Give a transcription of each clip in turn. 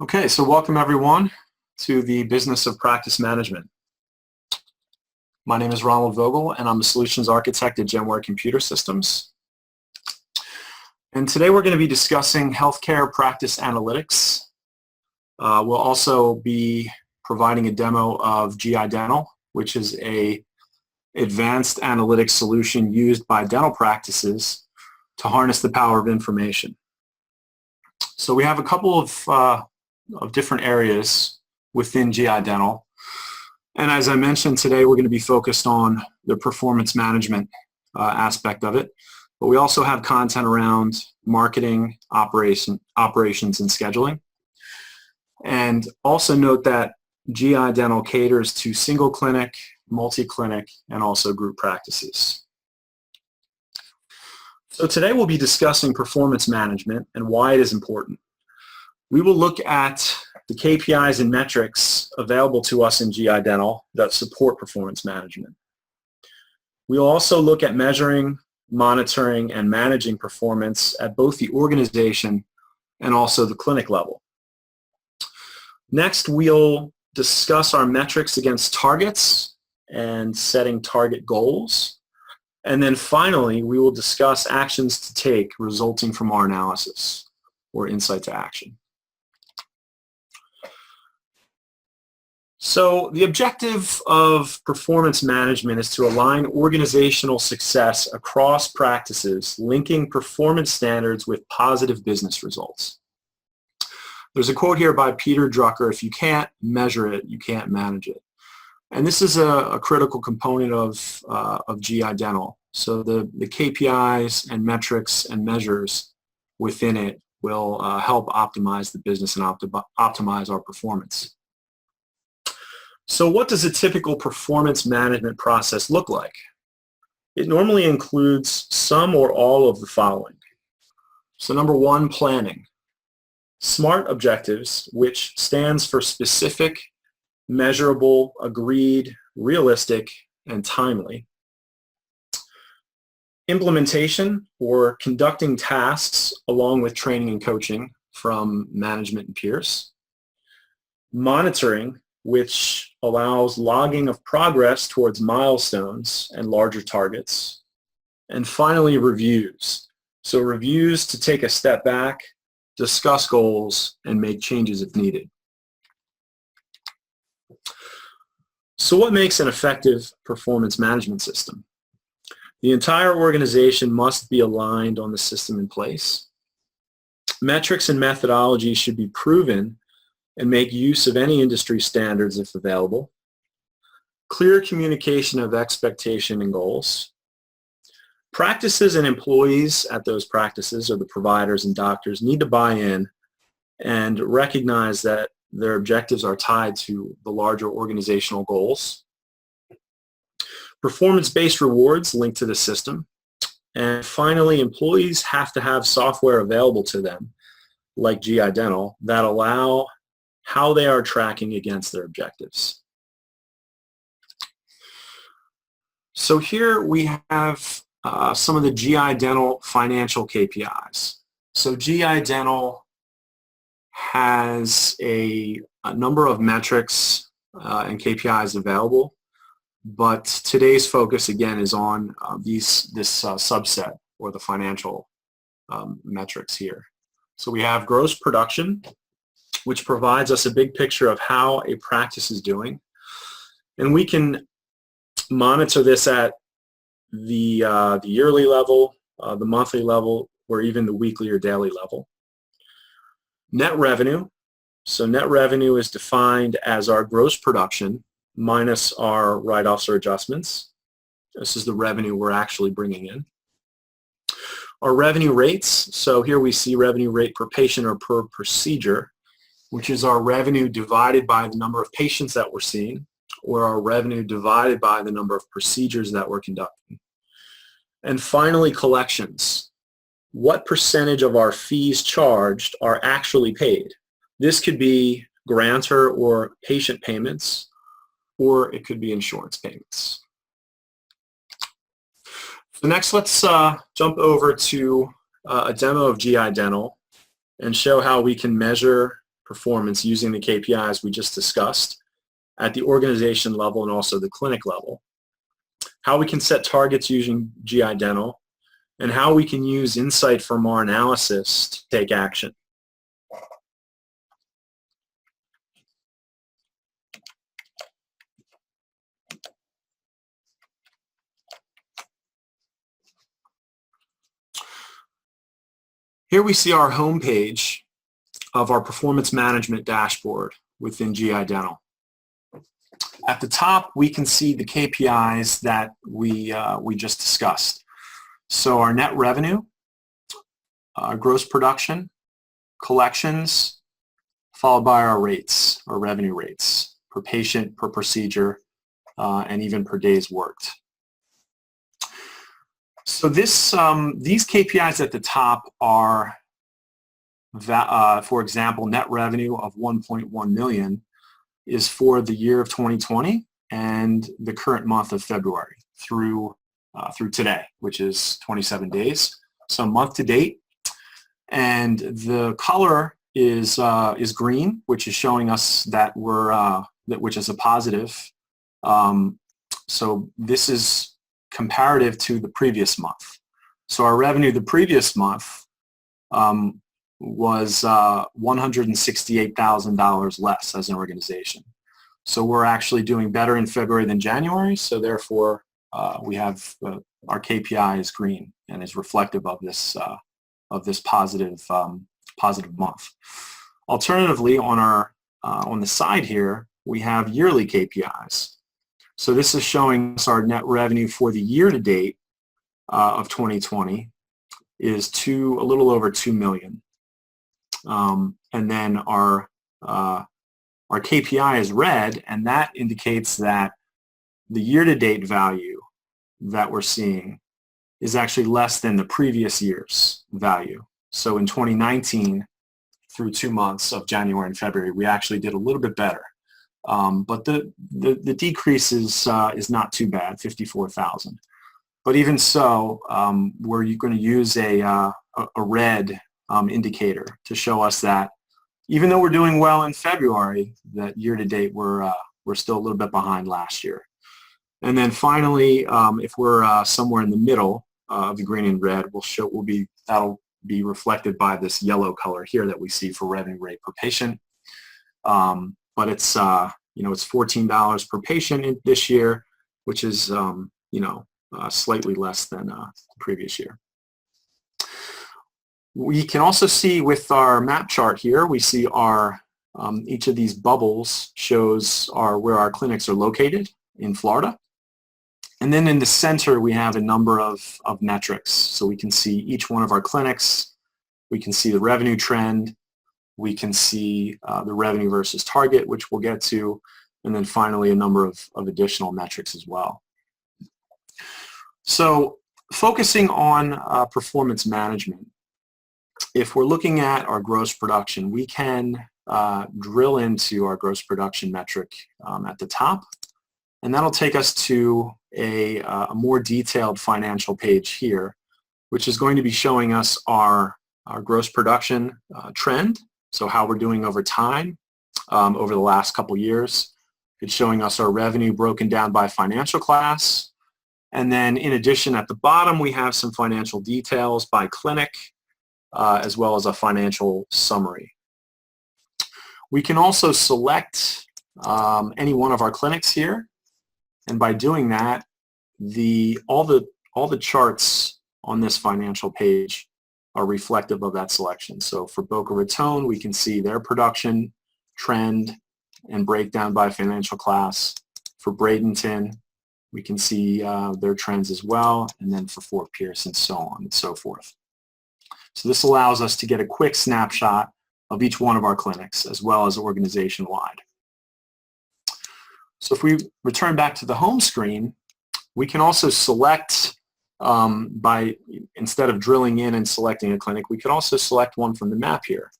Okay, so welcome everyone to the business of practice management. My name is Ronald Vogel and I'm a solutions architect at Genware Computer Systems. And today we're going to be discussing healthcare practice analytics. We'll also be providing a demo of GiDental, which is an advanced analytics solution used by dental practices to harness the power of information. So we have a couple of different areas within GiDental. And as I mentioned, today we're going to be focused on the performance management aspect of it. But we also have content around marketing, operations, and scheduling. And also note that GiDental caters to single clinic, multi-clinic, and also group practices. So today we'll be discussing performance management and why it is important. We will look at the KPIs and metrics available to us in GiDental that support performance management. We'll also look at measuring, monitoring, and managing performance at both the organization and also the clinic level. Next, we'll discuss our metrics against targets and setting target goals. And then finally, we will discuss actions to take resulting from our analysis or insight to action. So the objective of performance management is to align organizational success across practices, linking performance standards with positive business results. There's a quote here by Peter Drucker: if you can't measure it, you can't manage it. And this is a critical component of GiDental. So the KPIs and metrics and measures within it will help optimize the business and optimize our performance. So what does a typical performance management process look like? It normally includes some or all of the following. So number one, planning. SMART objectives, which stands for specific, measurable, agreed, realistic, and timely. Implementation, or conducting tasks along with training and coaching from management and peers. Monitoring, which allows logging of progress towards milestones and larger targets. And finally, reviews. So reviews to take a step back, discuss goals, and make changes if needed. So what makes an effective performance management system? The entire organization must be aligned on the system in place. Metrics and methodology should be proven and make use of any industry standards if available. Clear communication of expectation and goals. Practices and employees at those practices, or the providers and doctors, need to buy in and recognize that their objectives are tied to the larger organizational goals. Performance-based rewards linked to the system. And finally, employees have to have software available to them, like GiDental, that allow how they are tracking against their objectives. So here we have some of the GiDental financial KPIs. So GiDental has a number of metrics and KPIs available, but today's focus again is on this subset, or the financial metrics here. So we have gross production, which provides us a big picture of how a practice is doing. And we can monitor this at the yearly level, the monthly level, or even the weekly or daily level. Net revenue. So net revenue is defined as our gross production minus our write-offs or adjustments. This is the revenue we're actually bringing in. Our revenue rates. So here we see revenue rate per patient or per procedure, which is our revenue divided by the number of patients that we're seeing, or our revenue divided by the number of procedures that we're conducting. And finally, collections. What percentage of our fees charged are actually paid? This could be grantor or patient payments, or it could be insurance payments. So next, let's jump over to a demo of GiDental and show how we can measure performance using the KPIs we just discussed at the organization level and also the clinic level, how we can set targets using GiDental, and how we can use insight from our analysis to take action. Here we see our homepage of our performance management dashboard within GiDental. At the top, we can see the KPIs that we just discussed. So our net revenue, our gross production, collections, followed by our rates, our revenue rates, per patient, per procedure, and even per days worked. So these KPIs at the top are, for example, net revenue of 1.1 million is for the year of 2020 and the current month of February through today, which is 27 days. So month to date, and the color is green, which is showing us that which is a positive. So this is comparative to the previous month. So our revenue the previous month was $168,000 less as an organization. So we're actually doing better in February than January, so therefore we have our KPI is green and is reflective of this positive month. Alternatively, on the side here, we have yearly KPIs. So this is showing us our net revenue for the year to date of 2020 is a little over 2 million. And then our KPI is red, and that indicates that the year-to-date value that we're seeing is actually less than the previous year's value. So in 2019, through 2 months of January and February, we actually did a little bit better. But the decrease is not too bad, 54,000. But even so, we're going to use a red indicator to show us that even though we're doing well in February, that year to date we're still a little bit behind last year. And then finally, if we're somewhere in the middle of the green and red, that'll be reflected by this yellow color here that we see for revenue rate per patient. But it's it's $14 per patient this year, which is slightly less than the previous year. We can also see with our map chart here, we see our each of these bubbles shows where our clinics are located in Florida. And then in the center, we have a number of metrics. So we can see each one of our clinics. We can see the revenue trend. We can see the revenue versus target, which we'll get to. And then finally, a number of additional metrics as well. So focusing on performance management, if we're looking at our gross production, we can drill into our gross production metric at the top. And that'll take us to a more detailed financial page here, which is going to be showing us our gross production trend, so how we're doing over time over the last couple years. It's showing us our revenue broken down by financial class. And then in addition, at the bottom, we have some financial details by clinic, as well as a financial summary. We can also select any one of our clinics here. And by doing that, all the charts on this financial page are reflective of that selection. So for Boca Raton, we can see their production trend and breakdown by financial class. For Bradenton, we can see their trends as well, and then for Fort Pierce and so on and so forth. So this allows us to get a quick snapshot of each one of our clinics as well as organization-wide. So if we return back to the home screen, we can also select instead of drilling in and selecting a clinic, we could also select one from the map here.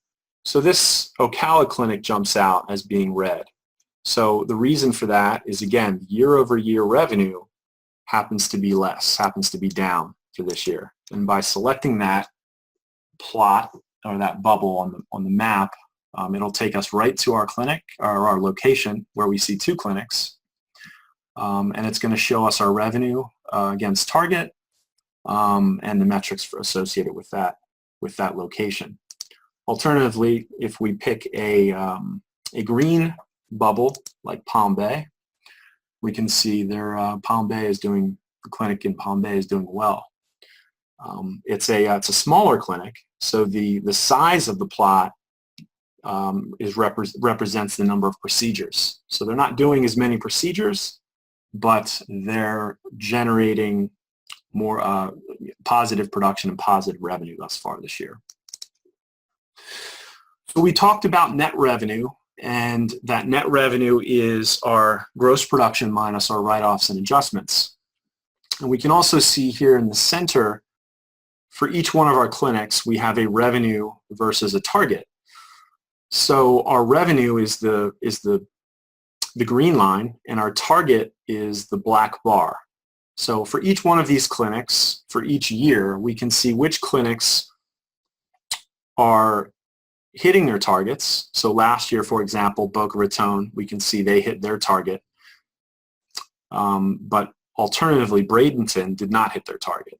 So this Ocala clinic jumps out as being red. So the reason for that is, again, year-over-year revenue happens to be less, happens to be down for this year. And by selecting that plot or that bubble on the map It'll take us right to our clinic, or our location, where we see 2 clinics. And it's going to show us our revenue against target and the metrics associated with that location. Alternatively, if we pick a green bubble like Palm Bay, we can see their the clinic in Palm Bay is doing well. It's a smaller clinic, so the size of the plot represents the number of procedures. So they're not doing as many procedures, but they're generating more positive production and positive revenue thus far this year. So we talked about net revenue, and that net revenue is our gross production minus our write-offs and adjustments. And we can also see here in the center, for each one of our clinics, we have a revenue versus a target. So our revenue is the green line, and our target is the black bar. So for each one of these clinics, for each year, we can see which clinics are hitting their targets. So last year, for example, Boca Raton, we can see they hit their target. But alternatively, Bradenton did not hit their target.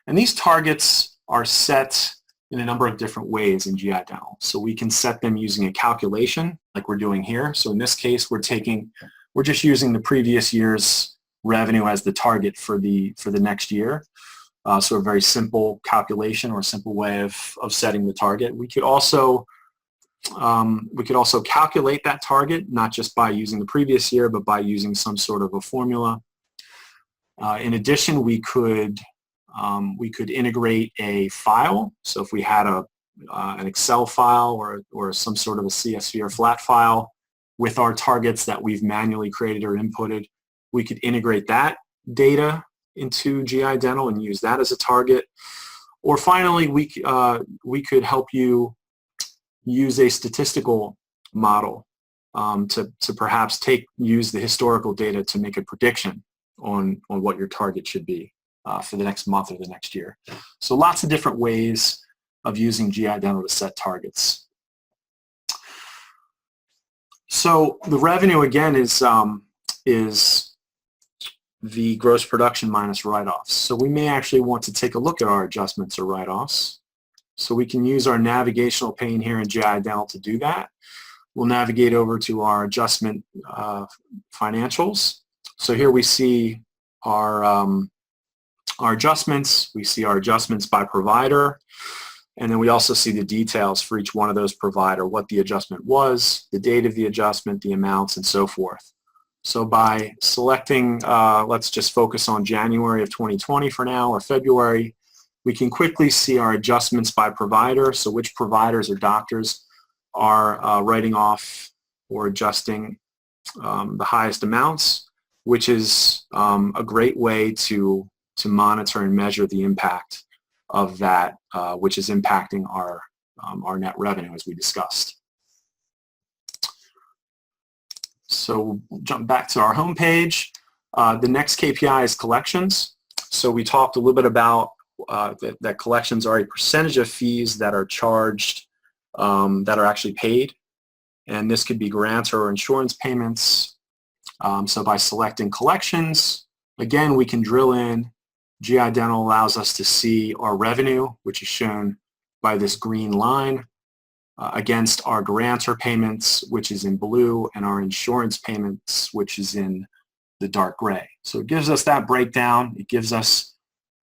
And these targets are set in a number of different ways in GiDental. So we can set them using a calculation like we're doing here. So in this case, we're just using the previous year's revenue as the target for the next year. So a very simple calculation, or a simple way of setting the target. We could also calculate that target, not just by using the previous year, but by using some sort of a formula. In addition, we could integrate a file. So if we had an Excel file or some sort of a CSV or flat file with our targets that we've manually created or inputted, we could integrate that data into GiDental and use that as a target. Or finally, we could help you use a statistical model to perhaps use the historical data to make a prediction on what your target should be for the next month or the next year. So lots of different ways of using GiDental to set targets. So the revenue, again, is the gross production minus write-offs. So we may actually want to take a look at our adjustments or write-offs. So we can use our navigational pane here in GiDental to do that. We'll navigate over to our adjustment financials. So here we see our adjustments. We see our adjustments by provider. And then we also see the details for each one of those provider, what the adjustment was, the date of the adjustment, the amounts, and so forth. So by selecting, let's just focus on January of 2020 for now, or February, we can quickly see our adjustments by provider, so which providers or doctors are writing off or adjusting the highest amounts, which is a great way to monitor and measure the impact of that, which is impacting our net revenue, as we discussed. So we'll jump back to our home page. The next KPI is collections. So we talked a little bit about that collections are a percentage of fees that are charged, that are actually paid. And this could be grants or insurance payments. So by selecting collections, again, we can drill in. GiDental allows us to see our revenue, which is shown by this green line, against our grants or payments, which is in blue, and our insurance payments, which is in the dark gray. So it gives us that breakdown. It gives us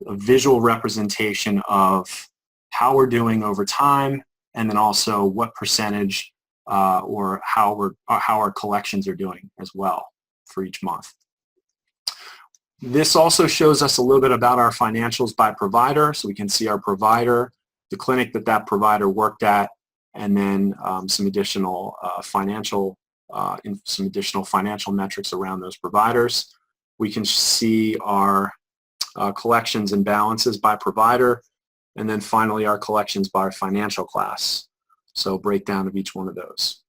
a visual representation of how we're doing over time, and then also what percentage or how our collections are doing as well for each month. This also shows us a little bit about our financials by provider, so we can see our provider, the clinic that provider worked at, and then some additional financial metrics around those providers. We can see our collections and balances by provider, and then finally our collections by financial class. So breakdown of each one of those.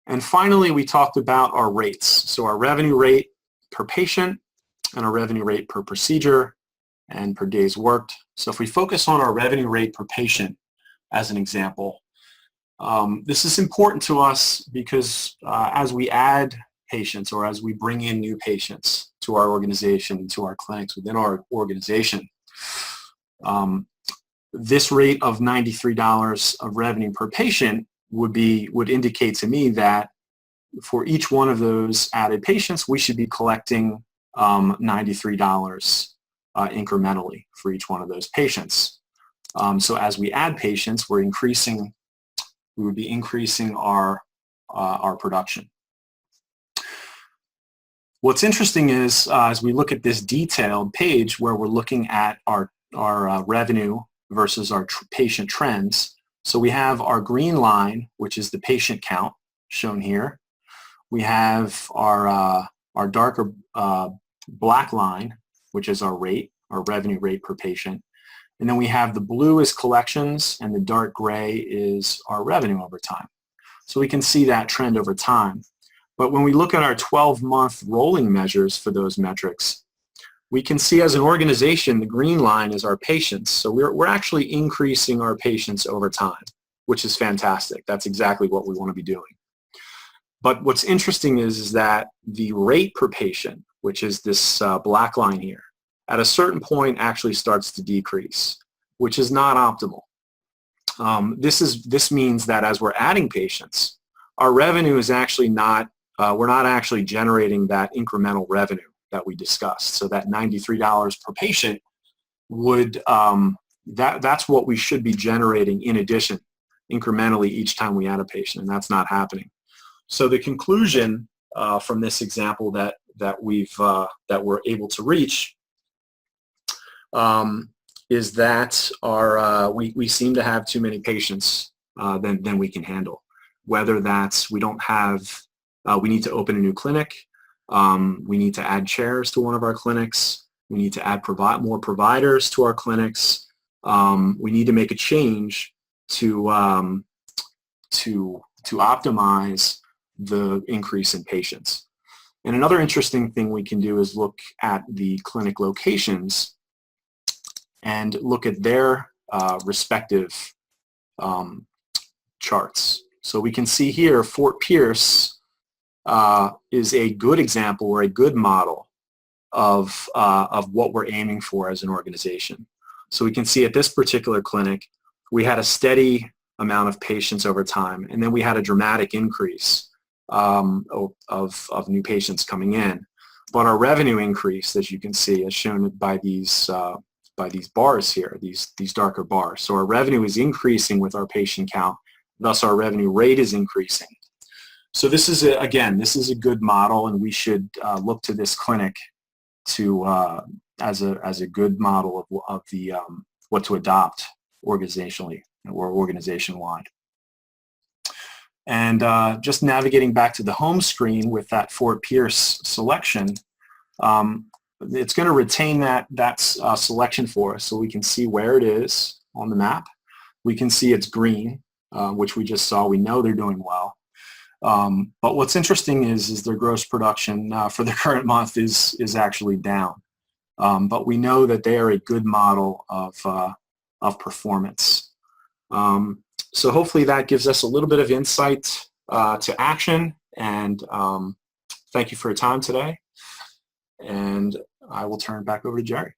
And finally, we talked about our rates. So our revenue rate per patient and our revenue rate per procedure and per days worked. So if we focus on our revenue rate per patient, as an example. This is important to us because as we add patients or as we bring in new patients to our organization, to our clinics within our organization, this rate of $93 of revenue per patient would indicate to me that for each one of those added patients, we should be collecting $93 incrementally for each one of those patients. So as we add patients, we would be increasing our production. What's interesting is as we look at this detailed page where we're looking at our revenue versus our patient trends. So we have our green line, which is the patient count shown here. We have our darker black line, which is our rate, our revenue rate per patient. And then we have the blue is collections and the dark gray is our revenue over time. So we can see that trend over time. But when we look at our 12-month rolling measures for those metrics, we can see as an organization, the green line is our patients. So we're actually increasing our patients over time, which is fantastic. That's exactly what we want to be doing. But what's interesting is that the rate per patient, which is this black line here, at a certain point actually starts to decrease, which is not optimal. This means that as we're adding patients, our revenue is actually not, we're not actually generating that incremental revenue that we discussed. So that $93 per patient would, that's what we should be generating in addition incrementally each time we add a patient, and that's not happening. So the conclusion from this example that we're able to reach is that we seem to have too many patients than we can handle. Whether that's we need to open a new clinic, we need to add chairs to one of our clinics, we need to add more providers to our clinics, we need to make a change to optimize the increase in patients. And another interesting thing we can do is look at the clinic locations and look at their respective charts. So we can see here Fort Pierce is a good example or a good model of what we're aiming for as an organization. So we can see at this particular clinic, we had a steady amount of patients over time, and then we had a dramatic increase of new patients coming in. But our revenue increase, as you can see, is shown by these bars here, these darker bars. So our revenue is increasing with our patient count, thus our revenue rate is increasing. So this is a good model, and we should look to this clinic to as a good model of what to adopt organizationally or organization-wide. And just navigating back to the home screen with that Fort Pierce selection, it's going to retain that selection for us, so we can see where it is on the map. We can see it's green, which we just saw. We know they're doing well. But what's interesting is their gross production for the current month is actually down. But we know that they are a good model of performance. So hopefully that gives us a little bit of insight to action, and thank you for your time today. And I will turn it back over to Jerry.